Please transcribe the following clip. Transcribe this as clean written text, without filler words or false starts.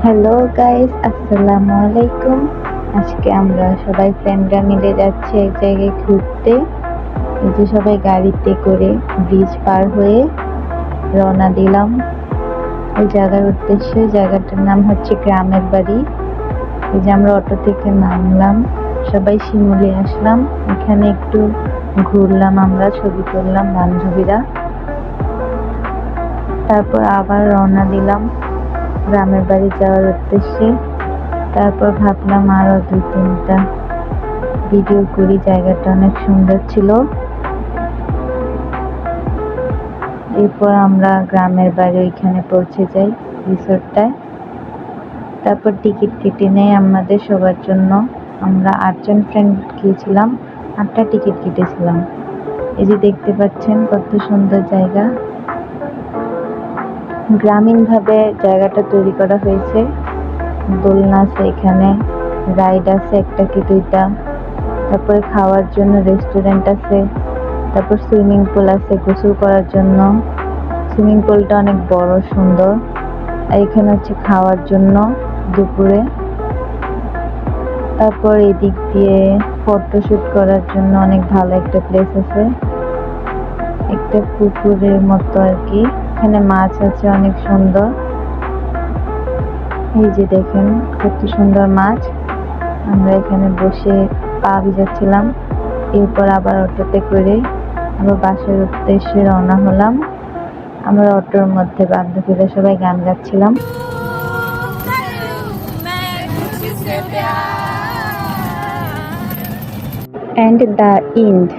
Hello guys, আসসালামু আলাইকুম। আজকে আমরা সবাই ফ্রেন্ডরা মিলে যাচ্ছি এক জায়গায় ঘুরতে। এই যে সবাই গাড়িতে করে ব্রিজ পার হয়ে রওনা দিলাম ওই জায়গার উদ্দেশ্যে। জায়গাটার নাম হচ্ছে গ্রামের বাড়ি। এই যে আমরা অটো থেকে নামলাম, সবাই শিমুলে আসলাম, এখানে একটু ঘুরলাম, আমরা ছবি তুললাম বান্ধবীরা। তারপর আবার রওনা দিলাম গ্রামের বাড়ি যাওয়ার উদ্দেশ্যে। তারপর ভাবলাম আরো 2-3টা ভিডিও করি, জায়গাটা অনেক সুন্দর ছিল। এরপর আমরা গ্রামের বাড়ি ওইখানে পৌঁছে যাই রিসোর্টটায়। তারপর টিকিট কেটে নেই আমাদের সবার জন্য। আমরা 8জন ফ্রেন্ড গিয়েছিলাম, 8টা টিকিট কেটেছিলাম। এই যে দেখতে পাচ্ছেন কত সুন্দর জায়গা, গ্রামীণ ভাবে জায়গাটা তৈরি করা হয়েছে। দোলনা আছে, এখানে রাইড আছে 1টা কি 2টা। তারপরে খাওয়ার জন্য রেস্টুরেন্ট আছে। তারপর সুইমিং পুল আছে গোসল করার জন্য। সুইমিং পুলটা অনেক বড় সুন্দর। আর এখানে হচ্ছে খাওয়ার জন্য দুপুরে। তারপর এদিক দিয়ে ফটোশুট করার জন্য অনেক ভালো একটা প্লেস আছে, একটা পুকুরের মতো আর কি। এখানে মাছ আছে অনেক সুন্দর, এই যে দেখেন কত সুন্দর মাছ। আমরা এখানে বসে পা ভিজাচ্ছিলাম। এরপর আবার অটোতে করে আমরা বাসার উদ্দেশ্যে রওনা হলাম। আমরা অটোর মধ্যে বান্ধবীরা সবাই গান গাচ্ছিলাম। And the end.